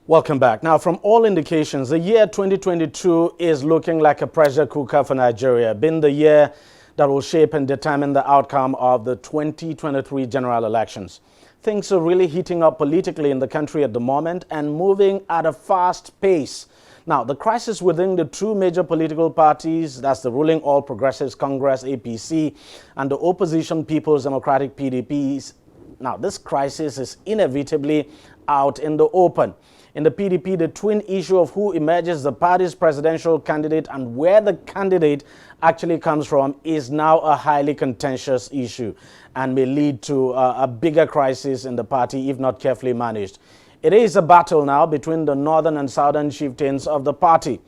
Welcome back. Now, from all indications, the year 2022 is looking like a pressure cooker for Nigeria, being the year that will shape and determine the outcome of the 2023 general elections. Things are really heating up politically in the country at the moment and moving at a fast pace. Now, the crisis within the two major political parties, that's the ruling All Progressives Congress, APC, and the opposition People's Democratic PDPs. Now, this crisis is inevitably out in the open. In the PDP, the twin issue of who emerges the party's presidential candidate and where the candidate actually comes from is now a highly contentious issue and may lead to a bigger crisis in the party if not carefully managed. It is a battle now between the northern and southern chieftains of the party.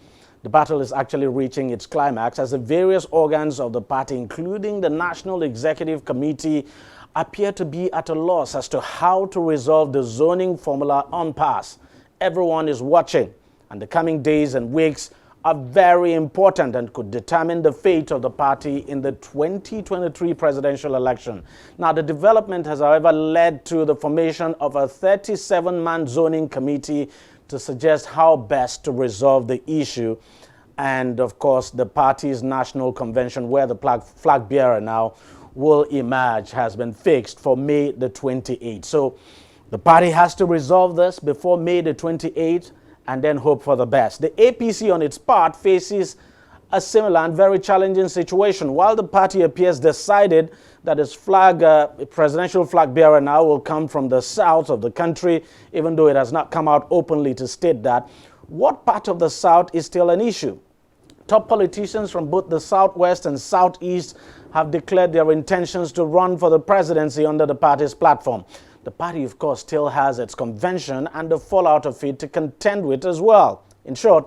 The battle is actually reaching its climax as the various organs of the party, including the National Executive Committee, appear to be at a loss as to how to resolve the zoning formula impasse. Everyone is watching, and the coming days and weeks are very important and could determine the fate of the party in the 2023 presidential election. Now, the development has, however, led to the formation of a 37-man zoning committee to suggest how best to resolve the issue. And, of course, the party's national convention, where the flag bearer now will emerge, has been fixed for May the 28th. So the party has to resolve this before May the 28th and then hope for the best. The APC, on its part, faces a similar and very challenging situation. While the party appears decided that its presidential flag bearer now will come from the south of the country, even though it has not come out openly to state that, what part of the south is still an issue? Top politicians from both the southwest and southeast have declared their intentions to run for the presidency under the party's platform. The party, of course, still has its convention and the fallout of it to contend with as well. In short,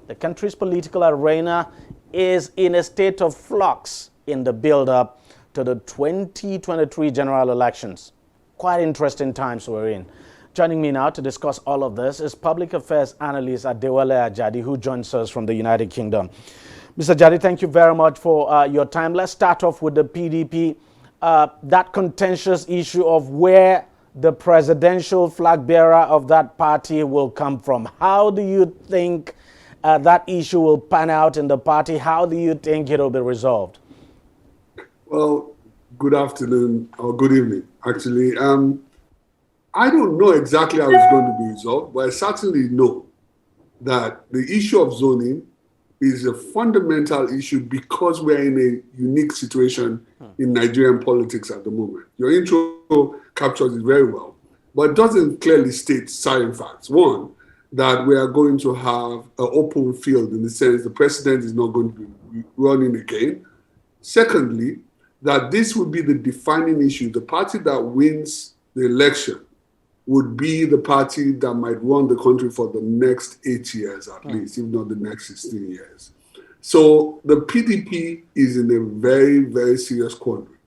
the country's political arena is in a state of flux in the build-up to the 2023 general elections. Quite interesting times we're in. Joining me now to discuss all of this is Public Affairs Analyst Adewale Ajadi, who joins us from the United Kingdom. Mr. Ajadi, thank you very much for your time. Let's start off with the PDP, that contentious issue of where the presidential flag bearer of that party will come from. How do you think that issue will pan out in the party? How do you think it will be resolved? Well, good afternoon or good evening, actually. I don't know exactly how it's going to be resolved, but I certainly know that the issue of zoning is a fundamental issue because we're in a unique situation in Nigerian politics at the moment. Your intro captures it very well, but doesn't clearly state certain facts. One, that we are going to have an open field in the sense the president is not going to be running again. Secondly, that this would be the defining issue. The party that wins the election would be the party that might run the country for the next 8 years at least, if not the next 16 years. So the PDP is in a very, very serious quandary.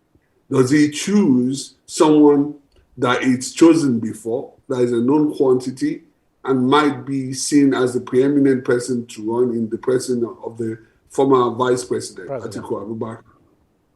Does he choose someone that it's chosen before, that is a known quantity, and might be seen as the preeminent person to run in the president of the former vice president, Atiku Abubakar?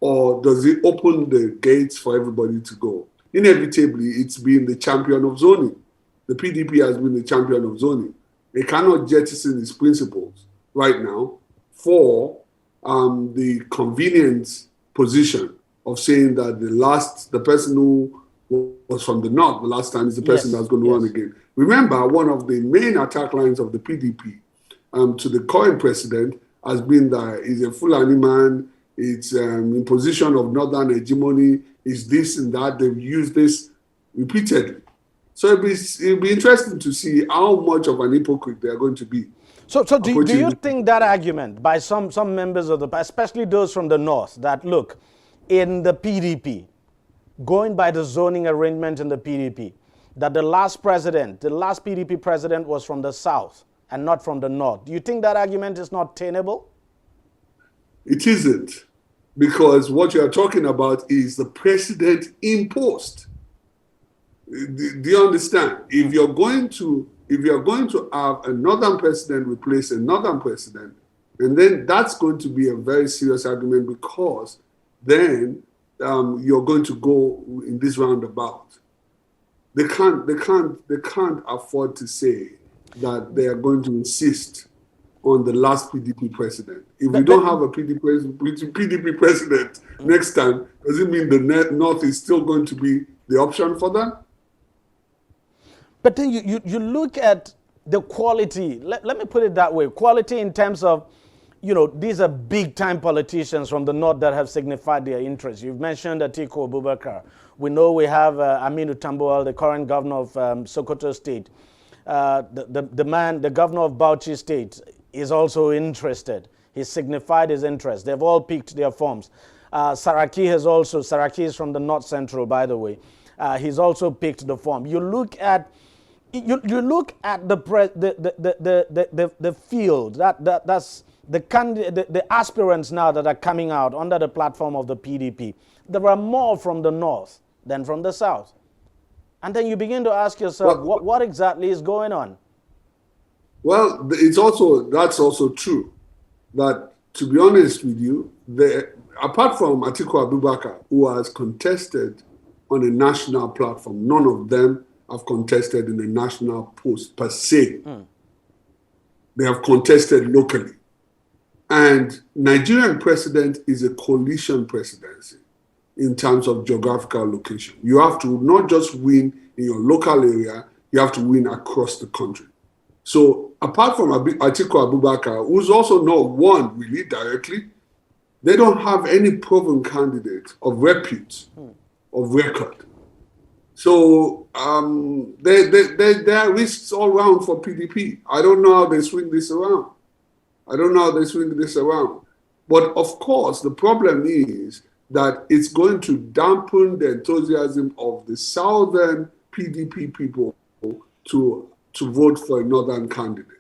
Or does he open the gates for everybody to go? Inevitably, it's been the champion of zoning. The PDP has been the champion of zoning. They cannot jettison its principles right now for the convenient position of saying that the person who was from the north the last time is the person that's going to run again. Remember, one of the main attack lines of the PDP to the current president has been that he's a Fulani man, it's in position of northern hegemony, is this and that. They've used this repeatedly. So it'll be interesting to see how much of an hypocrite they are going to be. So do you think that argument by some members of the party, especially those from the north, that look, in the PDP, going by the zoning arrangement in the PDP, that the last PDP president was from the south and not from the north. Do you think that argument is not tenable? It isn't, because what you are talking about is the president imposed. Do you understand? If you're going to have a northern president replace a northern president, and then that's going to be a very serious argument, because then you're going to go in this roundabout. They can't afford to say that they are going to insist on the last PDP president. If we don't have a PDP president next time, does it mean the North is still going to be the option for them? But then you look at the quality, let me put it that way, quality in terms of, these are big-time politicians from the North that have signified their interests. You've mentioned Atiku Abubakar. We know we have Aminu Tambuwal, the current governor of Sokoto State. The governor of Bauchi State is also interested. He signified his interest. They've all picked their forms. Saraki is from the North Central, by the way. He's also picked the form. You look at the field. That's the aspirants now that are coming out under the platform of the PDP. There are more from the North than from the South. And then you begin to ask yourself, what exactly is going on? Well, that's also true. That, to be honest with you, apart from Atiku Abubakar, who has contested on a national platform, none of them have contested in a national post per se. They have contested locally. And Nigerian president is a coalition presidency in terms of geographical location. You have to not just win in your local area, you have to win across the country. So apart from Atiku Abubakar, who's also not won really directly, they don't have any proven candidate of repute, of record. So there are risks all around for PDP. I don't know how they swing this around. But of course, the problem is that it's going to dampen the enthusiasm of the southern PDP people to vote for a northern candidate.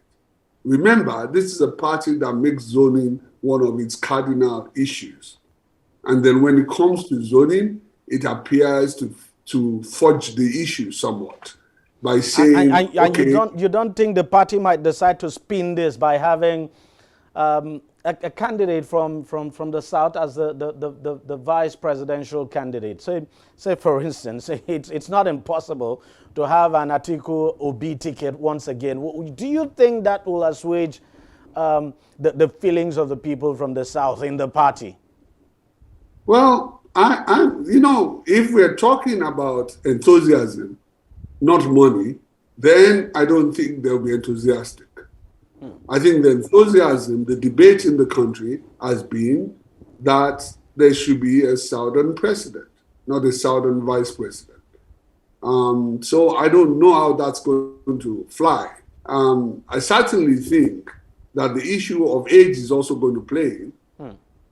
Remember, this is a party that makes zoning one of its cardinal issues. And then when it comes to zoning, it appears to fudge the issue somewhat by saying, and you don't think the party might decide to spin this by having a candidate from the South as the vice presidential candidate? Say for instance, it's not impossible to have an Atiku Obi ticket once again. Do you think that will assuage the feelings of the people from the South in the party? Well, if we're talking about enthusiasm, not money, then I don't think they'll be enthusiastic. I think the enthusiasm, the debate in the country has been that there should be a southern president, not a southern vice president. So I don't know how that's going to fly. I certainly think that the issue of age is also going to play in.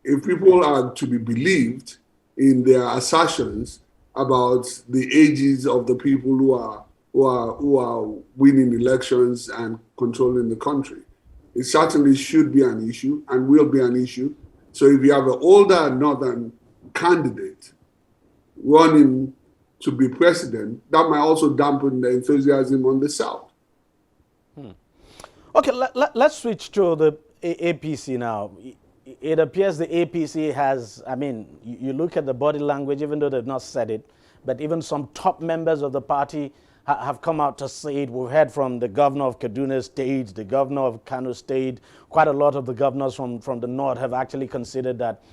If people are to be believed in their assertions about the ages of the people who are winning elections and controlling the country, it certainly should be an issue and will be an issue. So if you have an older northern candidate running to be president, that might also dampen the enthusiasm on the South. Okay, let's switch to the APC now. It appears the APC has, you look at the body language, even though they've not said it, but even some top members of the party have come out to say it. We've heard from the governor of Kaduna State, the governor of Kano State. Quite a lot of the governors from the North have actually considered that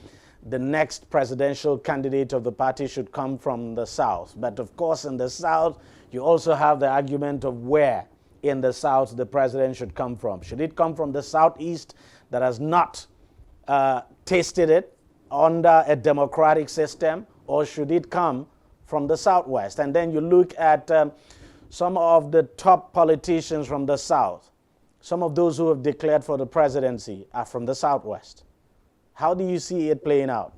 the next presidential candidate of the party should come from the South. But of course, in the South, you also have the argument of where in the South the president should come from. Should it come from the Southeast that has not tasted it under a democratic system, or should it come from the Southwest? And then you look at some of the top politicians from the South. Some of those who have declared for the presidency are from the Southwest. How do you see it playing out?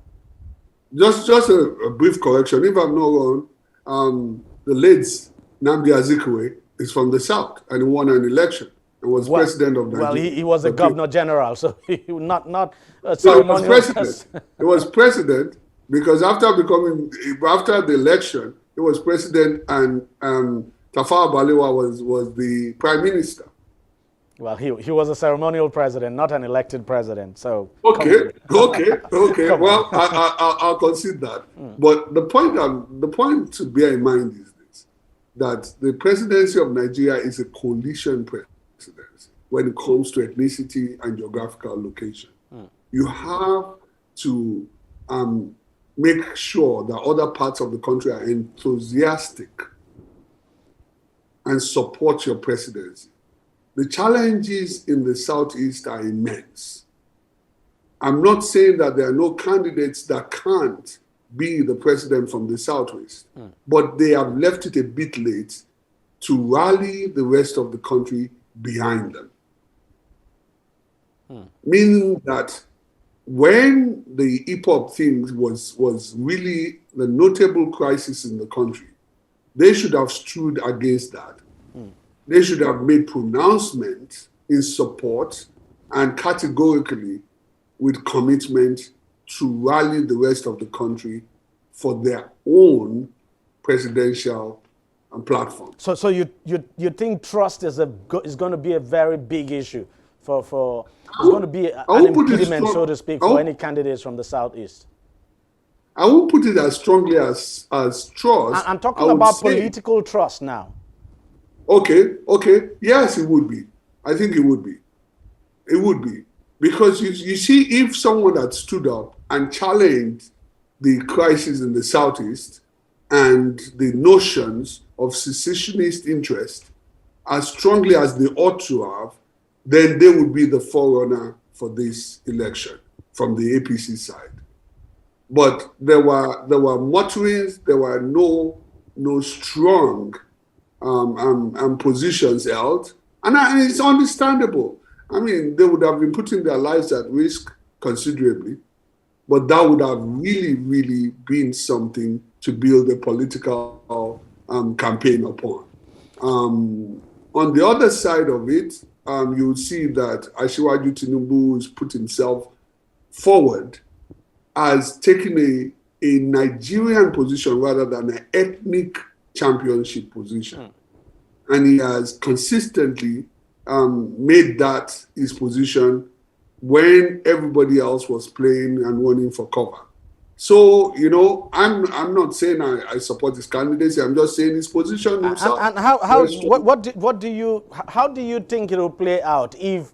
Just a brief correction. If I'm not wrong, the late Nnamdi Azikiwe is from the South and he won an election and was president of Nigeria. Well, he was a governor general, so he not a ceremonial. He was president. He was president because after the election, he was president, and Tafawa Balewa was the prime minister. Well, he was a ceremonial president, not an elected president. So okay. Well, I'll concede that. But the point to bear in mind is this: that the presidency of Nigeria is a coalition presidency when it comes to ethnicity and geographical location. You have to make sure that other parts of the country are enthusiastic and support your presidency. The challenges in the Southeast are immense. I'm not saying that there are no candidates that can't be the president from the Southwest, but they have left it a bit late to rally the rest of the country behind them. Meaning that when the EPOP thing was really the notable crisis in the country, they should have stood against that. They should have made pronouncements in support and categorically with commitment to rally the rest of the country for their own presidential platform. So you think trust is going to be a very big issue for it's going to be an impediment, so to speak, for any candidates from the Southeast? I won't put it as strongly as trust. I'm talking about political trust now. Okay. Yes, it would be. I think it would be. It would be. Because you see, if someone had stood up and challenged the crisis in the Southeast and the notions of secessionist interest as strongly as they ought to have, then they would be the forerunner for this election from the APC side. But there were mutterings, there were no strong positions held, and it's understandable. I mean, they would have been putting their lives at risk considerably, but that would have really, really been something to build a political campaign upon. On the other side of it, you'll see that Asiwaju Tinubu has put himself forward as taking a Nigerian position rather than an ethnic championship position. And he has consistently made that his position when everybody else was playing and running for cover. So, I'm not saying I support his candidacy. I'm just saying his position himself. And how do you think it will play out if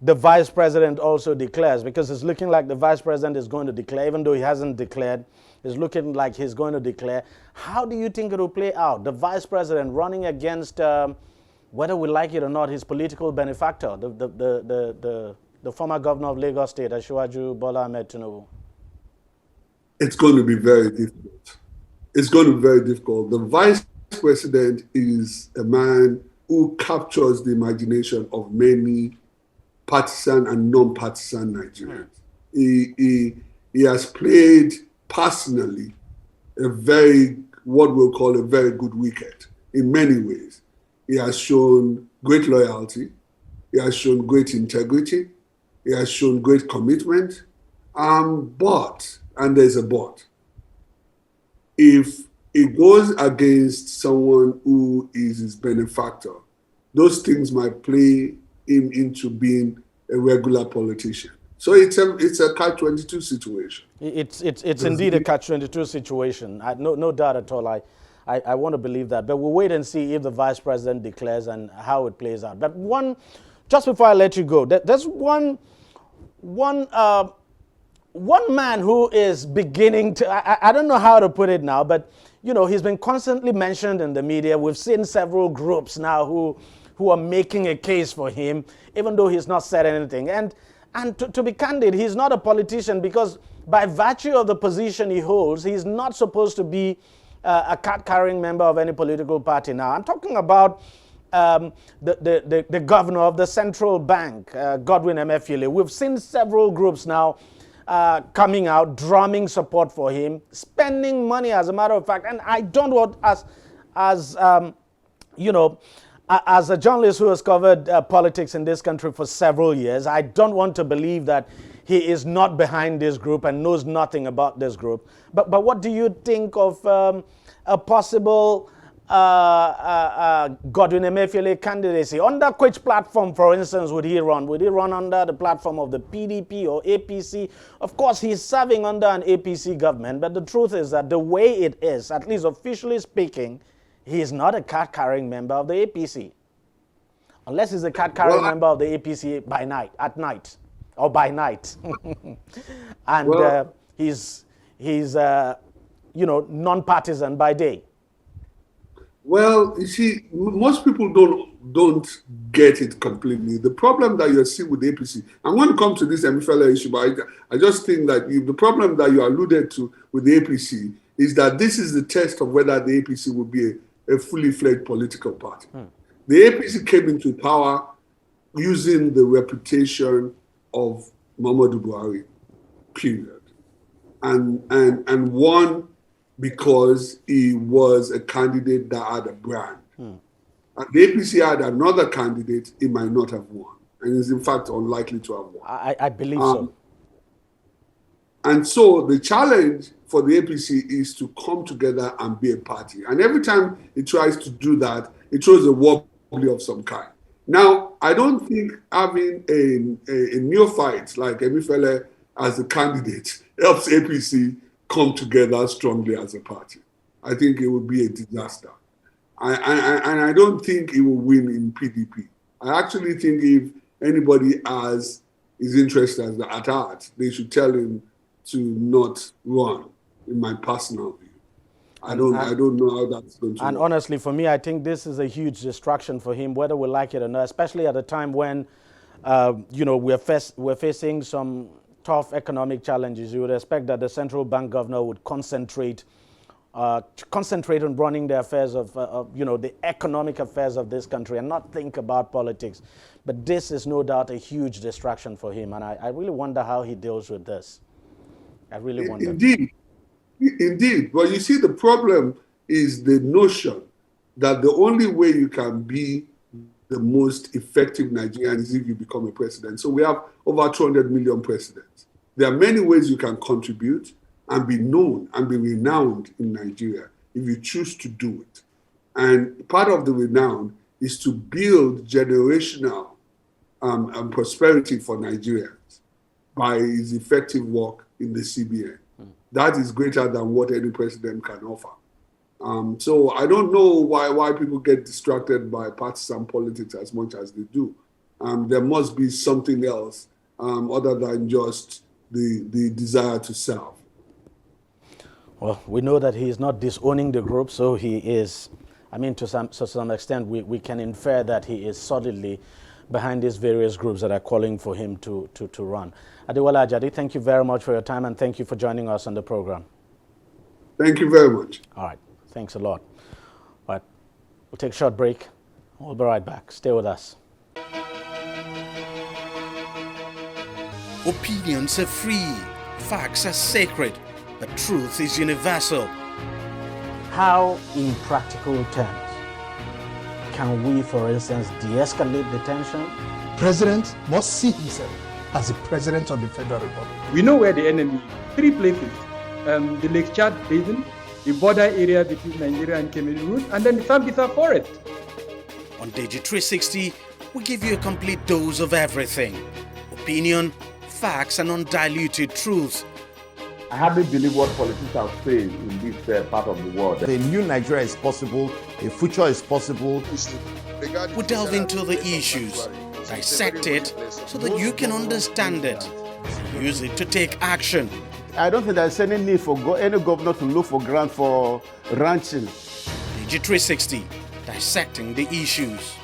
the vice president also declares? Because it's looking like the vice president is going to declare, even though he hasn't declared. It's looking like he's going to declare. How do you think it will play out? The vice president running against, whether we like it or not, his political benefactor, the former governor of Lagos State, Asiwaju Bola Ahmed Tinubu. It's going to be very difficult. It's going to be very difficult. The vice president is a man who captures the imagination of many partisan and non-partisan Nigerians. He has played personally what we'll call a very good wicket in many ways. He has shown great loyalty. He has shown great integrity. He has shown great commitment. And there's a but. If it goes against someone who is his benefactor, those things might play him into being a regular politician. So it's a catch-22 situation. It's indeed a catch-22 situation. No doubt at all. I want to believe that. But we'll wait and see if the vice president declares and how it plays out. But just before I let you go, there's one man who is beginning to, I don't know how to put it now, but he's been constantly mentioned in the media. We've seen several groups now who are making a case for him, even though he's not said anything. And to be candid, he's not a politician because by virtue of the position he holds, he's not supposed to be a card-carrying member of any political party now. I'm talking about the governor of the central bank, Godwin Emefiele. We've seen several groups now coming out, drumming support for him, spending money, as a matter of fact. And I don't want, as a journalist who has covered politics in this country for several years, I don't want to believe that he is not behind this group and knows nothing about this group. But what do you think of a possible Godwin Emefiele candidacy? Under which platform, for instance, would he run? Would he run under the platform of the PDP or APC? Of course, he's serving under an APC government, but the truth is that the way it is, at least officially speaking, he is not a card-carrying member of the APC. Unless he's a card-carrying member of the APC by night, at night, or by night. And he's non-partisan by day. Well, you see, most people don't get it completely. The problem that you're seeing with the APC, I'm going to come to this Emefiele issue, but I just think that the problem that you alluded to with the APC is that this is the test of whether the APC will be a fully fledged political party. The APC came into power using the reputation of Muhammadu Buhari, period, and won because he was a candidate that had a brand. And the APC had another candidate, he might not have won, and is in fact unlikely to have won. I believe so. And so the challenge for the APC is to come together and be a party. And every time it tries to do that, it throws a wobbly of some kind. Now, I don't think having a neophyte like Emefiele as a candidate helps APC come together strongly as a party. I think it would be a disaster. And I don't think it will win in PDP. I actually think if anybody has his interest at heart, they should tell him to not run, in my personal view. I don't know how that's going to And work. honestly, for me, I think this is a huge distraction for him, whether we like it or not, especially at a time when, we're facing some tough economic challenges. You would expect that the central bank governor would concentrate on running the affairs of, the economic affairs of this country and not think about politics. But this is no doubt a huge distraction for him. And I really wonder how he deals with this. I really wonder. Indeed. But you see, the problem is the notion that the only way you can be the most effective Nigerian is if you become a president. So we have over 200 million presidents. There are many ways you can contribute and be known and be renowned in Nigeria if you choose to do it. And part of the renown is to build generational prosperity for Nigerians by his effective work in the CBN. That is greater than what any president can offer. So I don't know why people get distracted by partisan politics as much as they do. There must be something else other than just the desire to serve. Well, we know that he is not disowning the group, so he is, to some extent, we can infer that he is solidly behind these various groups that are calling for him to run. Adewale Ajadi, thank you very much for your time and thank you for joining us on the program. Thank you very much. All right, thanks a lot. All right, we'll take a short break. We'll be right back. Stay with us. Opinions are free, facts are sacred, but truth is universal. How, in practical terms, can we, for instance, de-escalate the tension? President must see himself as the president of the Federal Republic. We know where the enemy is. 3 places. The Lake Chad Basin, the border area between Nigeria and Cameroon, and then the Sambisa Forest. On DEJI360, we give you a complete dose of everything. Opinion, facts, and undiluted truth. I hardly believe what politicians say in this part of the world. A new Nigeria is possible, a future is possible. We delve into the issues, dissect it so that you can understand it, and use it to take action. I don't think there's any need for any governor to look for grant for ranching. DEJI360, dissecting the issues.